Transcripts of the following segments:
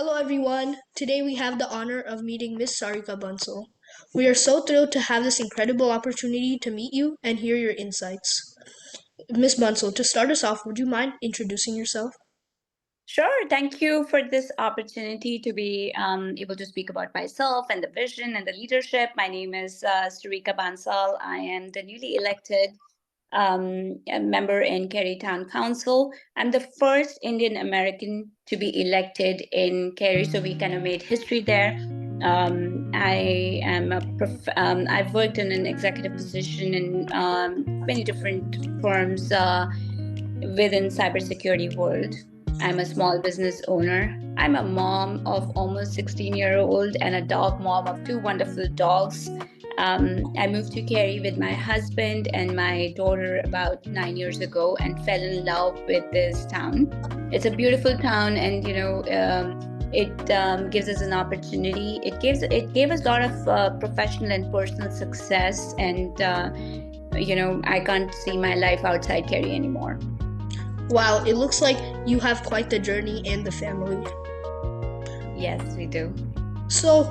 Hello, everyone. Today we have the honor of meeting Miss Sarika Bansal. We are so thrilled to have this incredible opportunity to meet you and hear your insights. Miss Bansal, to start us off, would you mind introducing yourself? Sure. Thank you for this opportunity to be able to speak about myself and the vision and the leadership. My name is Sarika Bansal. I am the newly elected a member in Cary Town Council. I'm the first Indian American to be elected in Cary, so we kind of made history there. I've worked in an executive position in many different firms within cybersecurity world. I'm a small business owner. I'm a mom of almost 16-year-old and a dog mom of two wonderful dogs. I moved to Cary with my husband and my daughter about 9 years ago and fell in love with this town. It's a beautiful town, and it gives us an opportunity. It gave us a lot of professional and personal success, and I can't see my life outside Cary anymore. Wow, it looks like you have quite the journey and the family. Yes, we do. So,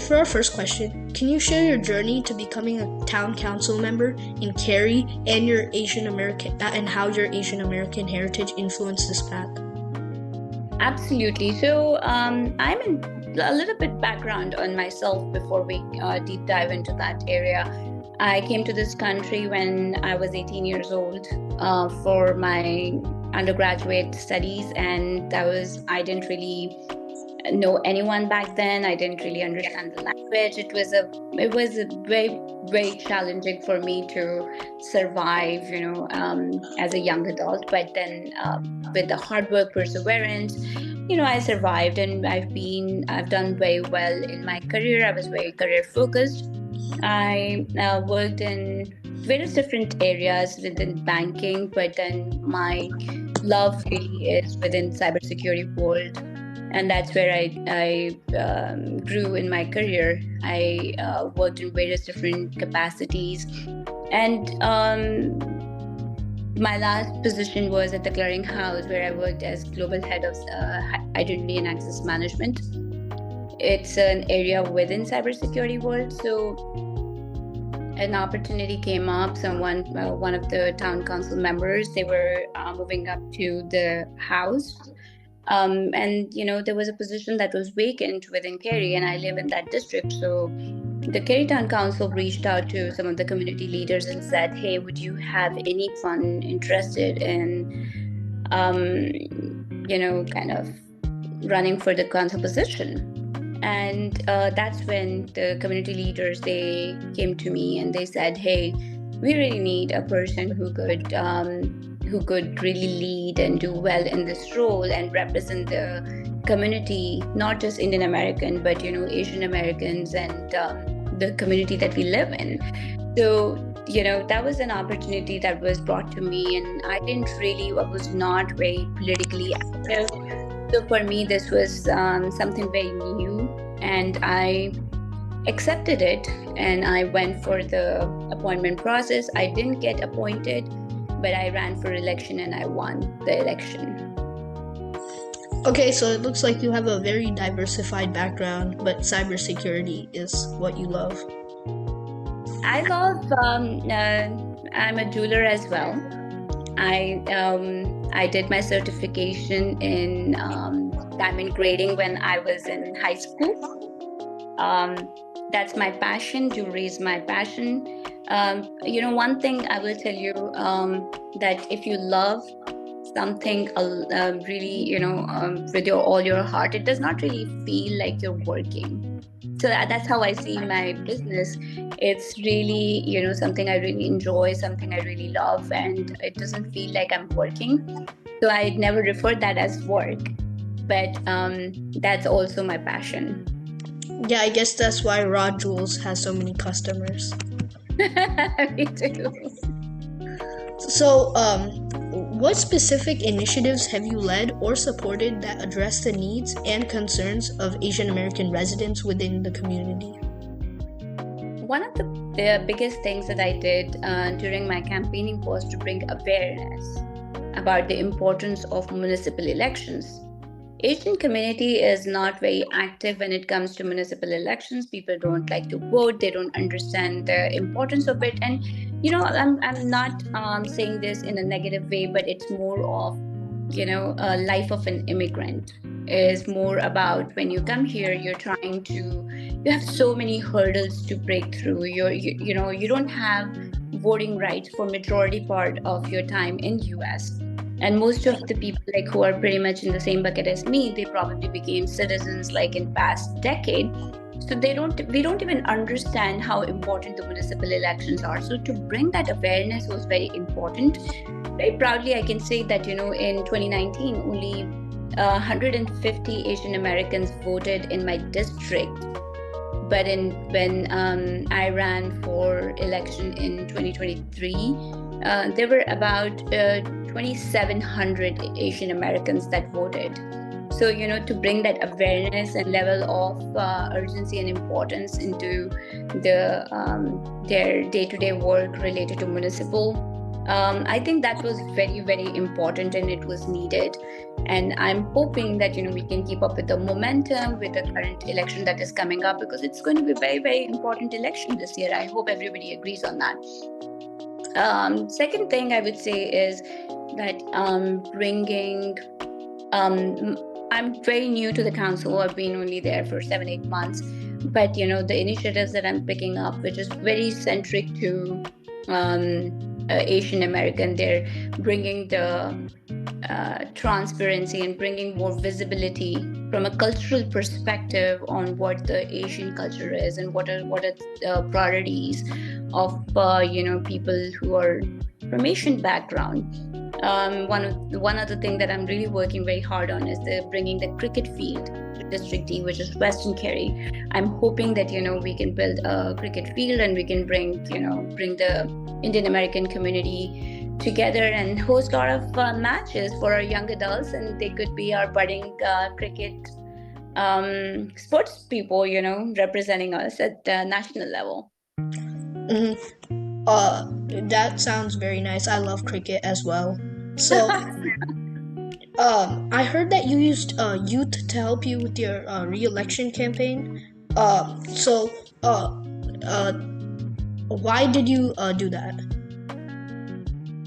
for our first question, can you share your journey to becoming a town council member in Cary and your Asian American and how your Asian American heritage influenced this path? Absolutely. So, I'm in a little bit background on myself before we deep dive into that area. I came to this country when I was 18 years old for my undergraduate studies, and I didn't really know anyone back then. I didn't really understand the language. It was a very challenging for me to survive, as a young adult. But then, with the hard work, perseverance, I survived, and I've done very well in my career. I was very career focused. I worked in various different areas within banking, but then my love really is within cybersecurity world, and that's where I grew in my career. I worked in various different capacities, and my last position was at the clearinghouse, where I worked as global head of identity and access management. It's an area within cybersecurity world. So an opportunity came up. One of the town council members, they were moving up to the house, and there was a position that was vacant within Cary, and I live in that district. So the Cary Town Council reached out to some of the community leaders and said, "Hey, would you have anyone interested in, kind of running for the council position?" And that's when the community leaders, they came to me and they said, "Hey, we really need a person who could really lead and do well in this role and represent the community, not just Indian American, but Asian Americans and the community that we live in." So that was an opportunity that was brought to me, and I was not very politically active. So for me, this was something very new, and I accepted it, and I went for the appointment process. I didn't get appointed, but I ran for election and I won the election. Okay, so it looks like you have a very diversified background, but cybersecurity is what you love. I'm a jeweler as well. I did my certification in diamond grading when I was in high school. That's my passion. Jewelry is my passion. One thing I will tell you, that if you love something really, with all your heart, it does not really feel like you're working. So that's how I see my business. It's really, something I really enjoy, something I really love, and it doesn't feel like I'm working. So I never refer that as work, but that's also my passion. Yeah, I guess that's why Raj Jewels has so many customers. Me too. So, what specific initiatives have you led or supported that address the needs and concerns of Asian American residents within the community? One of the biggest things that I did during my campaigning was to bring awareness about the importance of municipal elections. Asian community is not very active when it comes to municipal elections. People don't like to vote. They don't understand the importance of it. And I'm not saying this in a negative way, but it's more of a life of an immigrant is more about when you come here, you have so many hurdles to break through. You don't have voting rights for majority part of your time in US, and most of the people like who are pretty much in the same bucket as me, they probably became citizens like in past decade. So we don't even understand how important the municipal elections are. So to bring that awareness was very important. Very proudly I can say that in 2019 only 150 Asian Americans voted in my district, but when I ran for election in 2023, there were about 2,700 Asian Americans that voted. So to bring that awareness and level of urgency and importance into their day-to-day work related to municipal, I think that was very, very important and it was needed. And I'm hoping that we can keep up with the momentum with the current election that is coming up, because it's going to be a very, very important election this year. I hope everybody agrees on that. Second thing I would say is that bringing I'm very new to the council. I've been only there for 7-8 months, but the initiatives that I'm picking up, which is very centric to Asian American, they're bringing the transparency and bringing more visibility from a cultural perspective on what the Asian culture is and what are the priorities of people who are from Asian background. One other thing that I'm really working very hard on is bringing the cricket field to District D, which is Western Cary. I'm hoping that we can build a cricket field and we can bring the Indian American community together and host a lot of matches for our young adults, and they could be our budding cricket sports people, representing us at the national level. That sounds very nice. I love cricket as well. So, I heard that you used youth to help you with your re-election campaign. So, uh, why did you do that?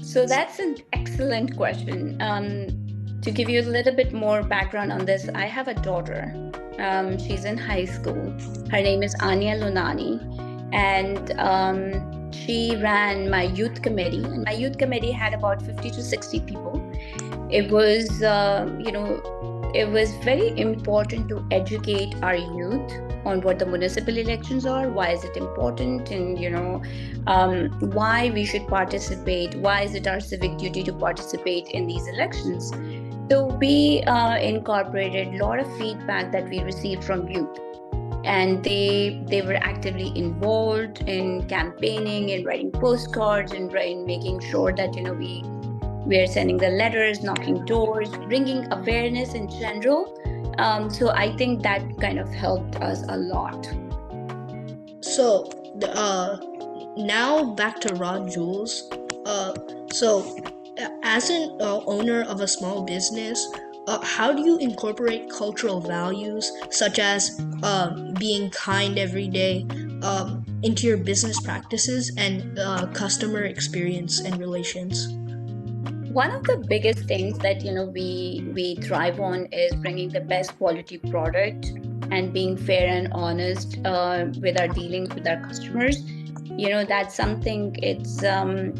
So that's an excellent question. To give you a little bit more background on this, I have a daughter. She's in high school. Her name is Anya Lunani, and she ran my youth committee. And my youth committee had about 50 to 60 people. It was, it was very important to educate our youth on what the municipal elections are, why is it important, and why we should participate, why is it our civic duty to participate in these elections. So we incorporated a lot of feedback that we received from youth, and they were actively involved in campaigning and writing postcards and making sure that we are sending the letters, knocking doors, bringing awareness in general. So I think that kind of helped us a lot. So, now back to Raj Jewels. So, as an owner of a small business, how do you incorporate cultural values such as being kind every day into your business practices and customer experience and relations? One of the biggest things that we thrive on is bringing the best quality product and being fair and honest with our dealings with our customers. That's something. It's our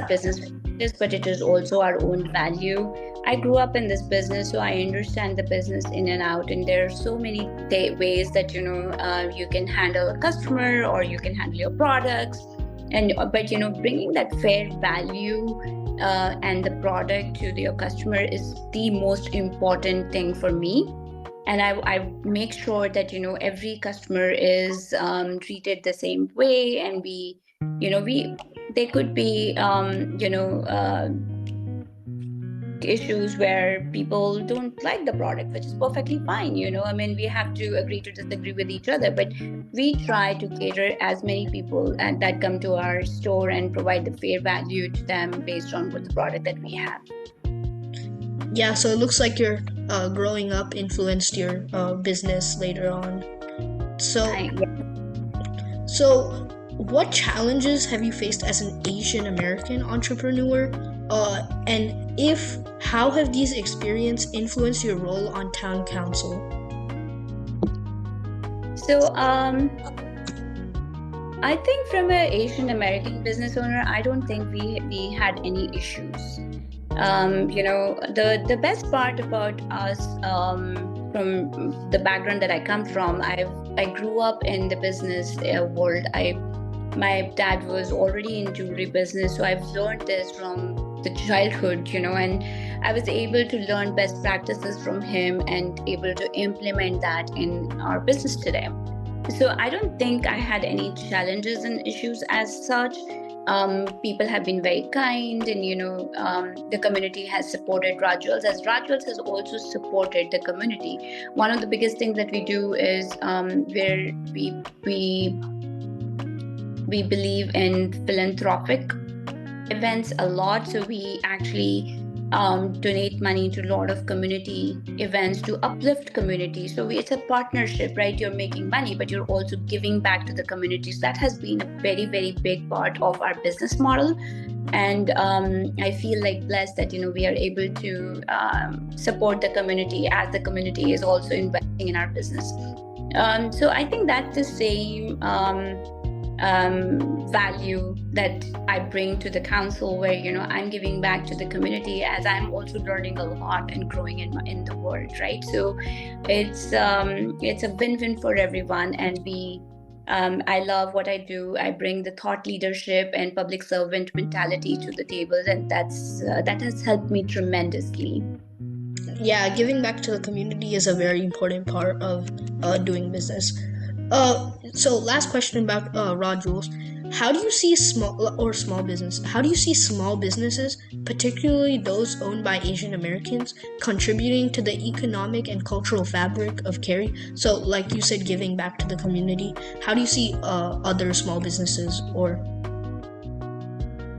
business practice, but it is also our own value. I grew up in this business, so I understand the business in and out. And there are so many ways that you can handle a customer or you can handle your products. But bringing that fair value and the product to your customer is the most important thing for me. And I make sure that every customer is treated the same way, and they could be issues where people don't like the product, which is perfectly fine. I mean, we have to agree to disagree with each other, but we try to cater as many people that come to our store and provide the fair value to them based on what the product that we have. Yeah, so it looks like you're growing up influenced your business later on. So, I, so what challenges have you faced as an Asian American entrepreneur? And if how have these experiences influenced your role on town council? so I think from an Asian American business owner, I don't think we had any issues. The best part about us, from the background that I come from, I grew up in the business world. I My dad was already in jewelry business, so I've learned this from the childhood, and I was able to learn best practices from him and able to implement that in our business today. So I don't think I had any challenges and issues as such. People have been very kind, and the community has supported Raj Jewels, as Raj Jewels has also supported the community. One of the biggest things that we do is where we believe in philanthropic events a lot. So we actually donate money to a lot of community events to uplift community. So it's a partnership, right? You're making money, but you're also giving back to the communities. That has been a very, very big part of our business model. And I feel like blessed that we are able to support the community as the community is also investing in our business. So I think that's the same value that I bring to the council, where I'm giving back to the community as I'm also learning a lot and growing in the world, right? So it's a win-win for everyone, and I love what I do. I bring the thought leadership and public servant mentality to the table, and that has helped me tremendously. Yeah, giving back to the community is a very important part of doing business. So last question about Raw Jewels. How do you see small business? How do you see small businesses, particularly those owned by Asian Americans, contributing to the economic and cultural fabric of Cary? So, like you said, giving back to the community. How do you see other small businesses or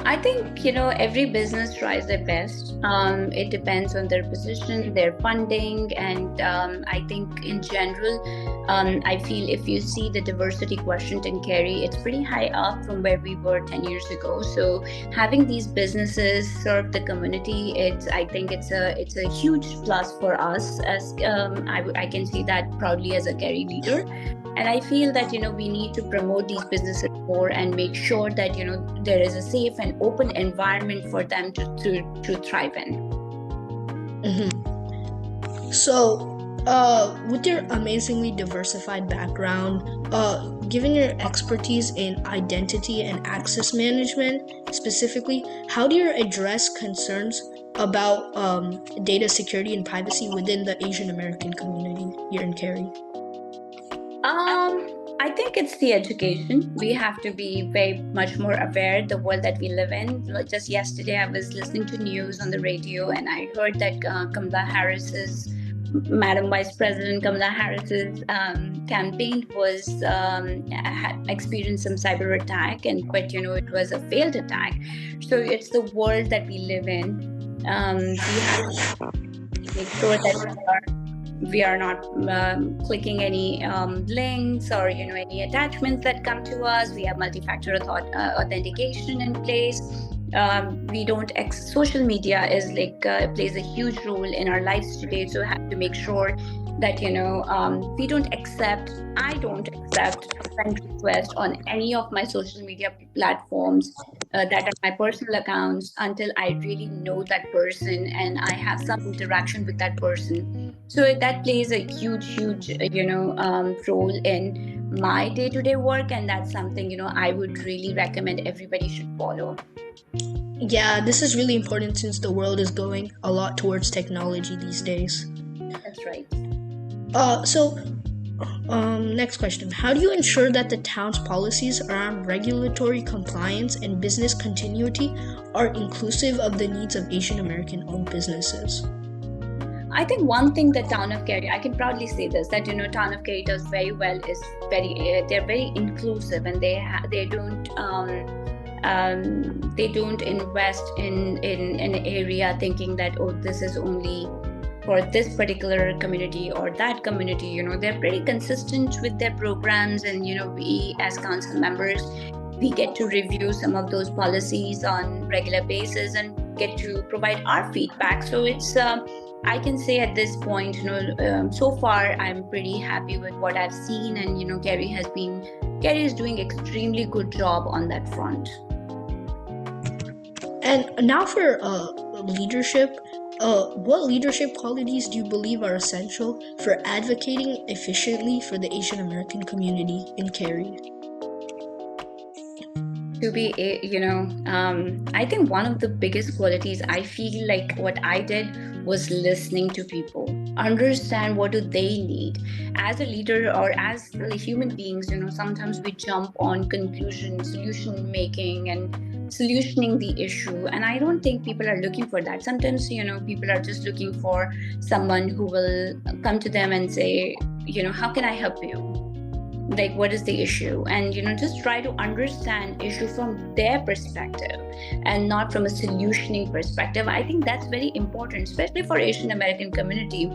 I think every business tries their best. It depends on their position, their funding, and I think in general, I feel if you see the diversity quotient in Cary, it's pretty high up from where we were 10 years ago. So having these businesses serve the community, I think it's a huge plus for us. As I can say that proudly as a Cary leader. And I feel that we need to promote these businesses more and make sure that there is a safe and open environment for them to thrive in. Mm-hmm. So, with your amazingly diversified background, given your expertise in identity and access management specifically, how do you address concerns about data security and privacy within the Asian American community here in Cary? I think it's the education. We have to be very much more aware the world that we live in. Like just yesterday, I was listening to news on the radio, and I heard that Madam Vice President Kamala Harris's campaign was had experienced some cyber attack, but it was a failed attack. So it's the world that we live in. We have to make sure that we are not clicking any links or any attachments that come to us. We have multi-factor authentication in place. We don't social media is plays a huge role in our lives today, so we have to make sure that I don't accept a friend request on any of my social media platforms that are my personal accounts until I really know that person and I have some interaction with that person. So that plays a huge role in my day-to-day work, and that's something I would really recommend everybody should follow. Yeah, this is really important since the world is going a lot towards technology these days. That's right. Next question. How do you ensure that the town's policies around regulatory compliance and business continuity are inclusive of the needs of Asian American owned businesses? I think one thing that town of Cary, I can proudly say this, that town of Cary does very well is they're very inclusive, and they don't invest in an area thinking that this is only for this particular community or that community. They're pretty consistent with their programs, and we as council members, we get to review some of those policies on regular basis and get to provide our feedback. So it's I can say at this point, so far I'm pretty happy with what I've seen, and Cary is doing extremely good job on that front. And now for leadership. What leadership qualities do you believe are essential for advocating efficiently for the Asian American community in Cary? To be, I think one of the biggest qualities, I feel like what I did was listening to people, understand what do they need. As a leader or as human beings, sometimes we jump on conclusion, solution making, and solutioning the issue. And I don't think people are looking for that. Sometimes, people are just looking for someone who will come to them and say, how can I help you? Like, what is the issue? And just try to understand issue from their perspective and not from a solutioning perspective. I think that's very important, especially for Asian American community.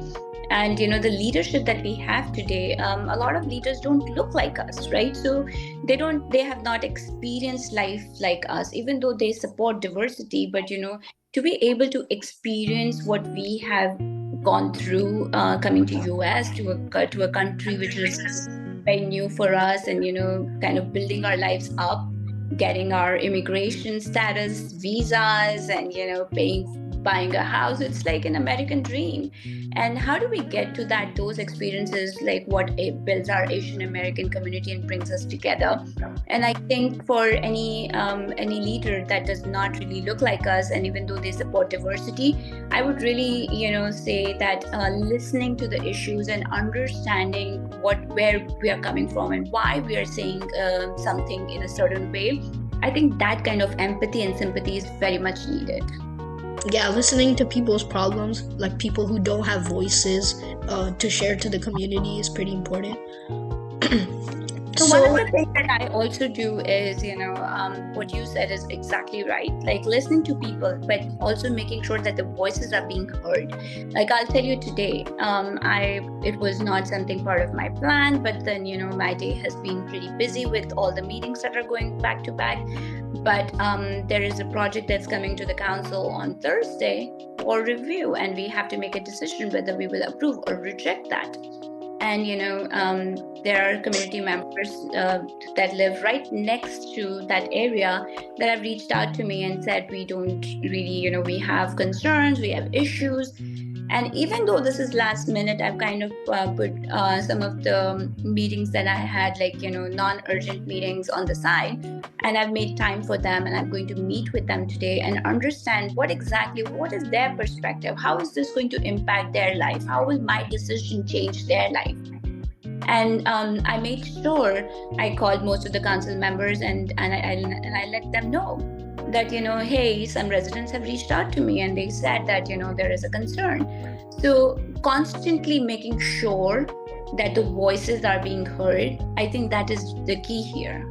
And the leadership that we have today, a lot of leaders don't look like us, right? So they have not experienced life like us, even though they support diversity. But to be able to experience what we have gone through, coming to US, to a country which is very new for us, and kind of building our lives up, getting our immigration status, visas, and buying a house. It's like an American dream. And how do we get to those experiences, like what it builds our Asian American community and brings us together? And I think for any leader that does not really look like us, and even though they support diversity, I would really say that listening to the issues and understanding where we are coming from and why we are saying something in a certain way, I think that kind of empathy and sympathy is very much needed. Yeah, listening to people's problems, like people who don't have voices to share to the community, is pretty important. So one of the things that I also do is, what you said is exactly right. Like listening to people, but also making sure that the voices are being heard. Like I'll tell you today, it was not something part of my plan, but then, my day has been pretty busy with all the meetings that are going back to back. But there is a project that's coming to the council on Thursday for review, and we have to make a decision whether we will approve or reject that. And there are community members that live right next to that area that have reached out to me and said, we don't really, we have concerns, we have issues. And even though this is last minute, I've kind of put some of the meetings that I had, like, non-urgent meetings on the side. And I've made time for them, and I'm going to meet with them today and understand what is their perspective? How is this going to impact their life? How will my decision change their life? And I made sure I called most of the council members and I let them know that, hey, some residents have reached out to me and they said that, there is a concern. So constantly making sure that the voices are being heard, I think that is the key here.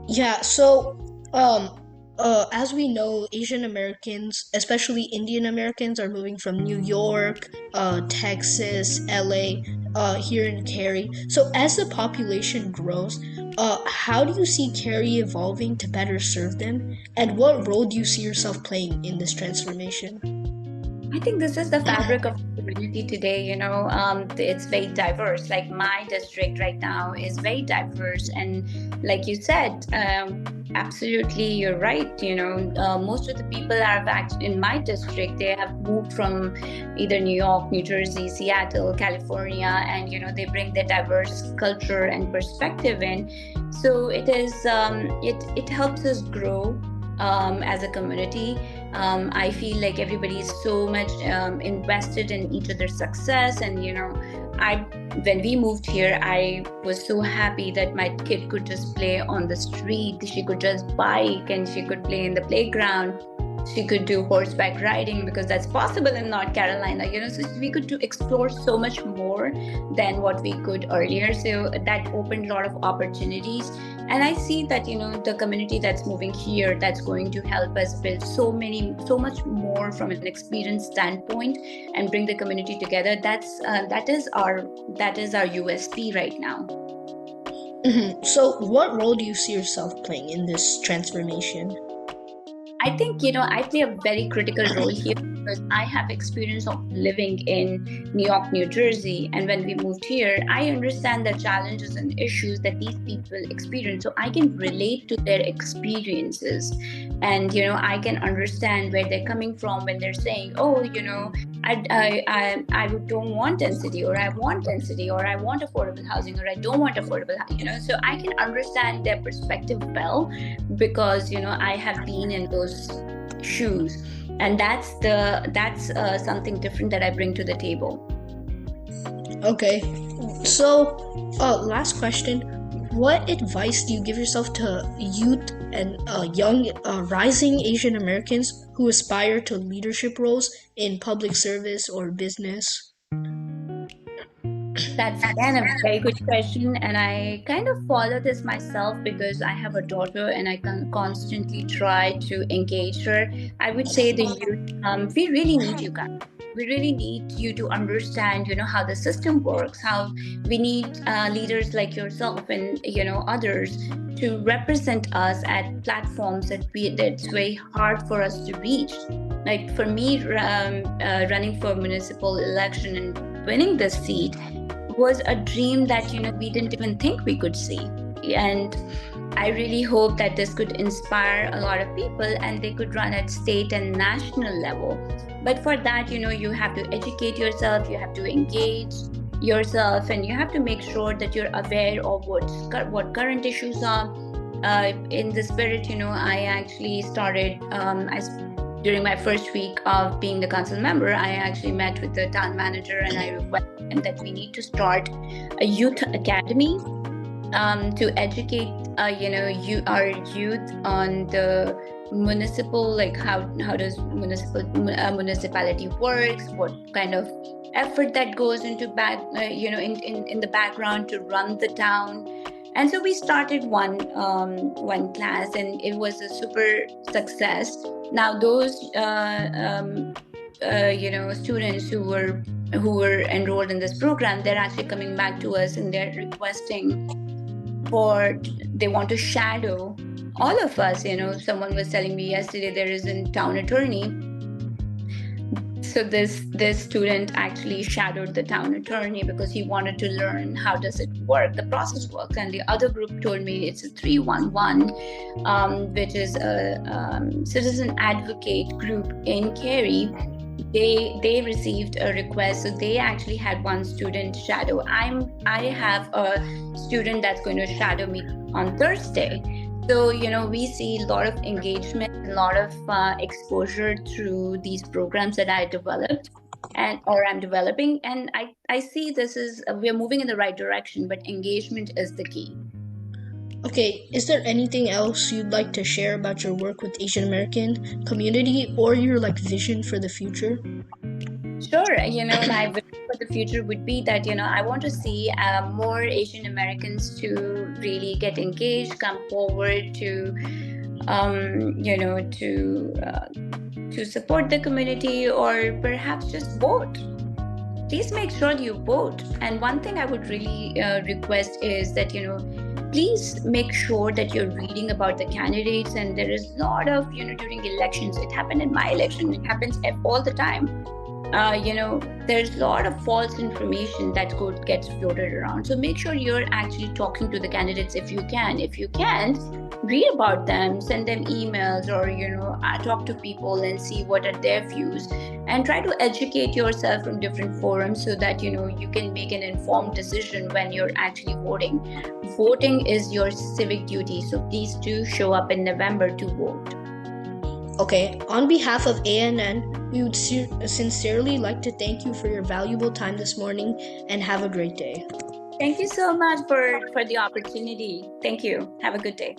Yeah, so as we know, Asian Americans, especially Indian Americans, are moving from New York, Texas, LA, here in Cary. So as the population grows, how do you see Cary evolving to better serve them? And what role do you see yourself playing in this transformation? I think this is the fabric of the community today. It's very diverse. Like my district right now is very diverse, and like you said, absolutely, you're right. Most of the people are in my district. They have moved from either New York, New Jersey, Seattle, California, and they bring their diverse culture and perspective in. So it is it helps us grow as a community. I feel like everybody is so much invested in each other's success. And when we moved here, I was so happy that my kid could just play on the street. She could just bike and she could play in the playground. She could do horseback riding because that's possible in North Carolina. So we could explore so much more than what we could earlier. So that opened a lot of opportunities. And I see that, the community that's moving here, that's going to help us build so much more from an experience standpoint and bring the community together. That is our USP right now. So, what role do you see yourself playing in this transformation? I think, I play a very critical role here because I have experience of living in New York, New Jersey. And when we moved here, I understand the challenges and issues that these people experience. So I can relate to their experiences. And, I can understand where they're coming from when they're saying, oh, I don't want density, or I want density, or I want affordable housing, or I don't want affordable, so I can understand their perspective well because, I have been in those shoes, and that's something different that I bring to the table. Okay, so last question. What advice do you give yourself to youth and young rising Asian Americans who aspire to leadership roles in public service or business? That's again a very good question, and I kind of follow this myself because I have a daughter and I can constantly try to engage her. I would say the youth, we really need you guys. We really need you to understand, how the system works. How we need leaders like yourself and others to represent us at platforms that's very hard for us to reach. Like for me, running for municipal election and winning this seat was a dream that we didn't even think we could see. And I really hope that this could inspire a lot of people and they could run at state and national level. But for that, you have to educate yourself, you have to engage yourself, and you have to make sure that you're aware of what current issues are. In the spirit, I actually started during my first week of being the council member, I actually met with the town manager and I requested him that we need to start a youth academy to educate, our youth on the municipal, like how does municipality works, what kind of effort that goes into in the background to run the town. And so we started one class, and it was a super success. Now those students who were enrolled in this program, they're actually coming back to us and they're requesting they want to shadow all of us. Someone was telling me yesterday there is a town attorney. So this student actually shadowed the town attorney because he wanted to learn how does it work, the process works. And the other group told me it's a 311, which is a citizen advocate group in Cary. They received a request, so they actually had one student shadow. I have a student that's going to shadow me on Thursday. So, we see a lot of engagement, a lot of exposure through these programs that I developed or I'm developing. And I see we're moving in the right direction, but engagement is the key. Okay, is there anything else you'd like to share about your work with Asian American community or your vision for the future? Sure. My vision for the future would be that, I want to see more Asian Americans to really get engaged, come forward to, to support the community, or perhaps just vote. Please make sure you vote. And one thing I would really request is that, please make sure that you're reading about the candidates. And there is a lot of, during elections, it happened in my election, it happens all the time. There's a lot of false information that gets floated around. So make sure you're actually talking to the candidates if you can. If you can't, read about them, send them emails, or, talk to people and see what are their views, and try to educate yourself from different forums so that, you can make an informed decision when you're actually voting. Voting is your civic duty. So please do show up in November to vote. Okay, on behalf of ANN, we would sincerely like to thank you for your valuable time this morning, and have a great day. Thank you so much for the opportunity. Thank you. Have a good day.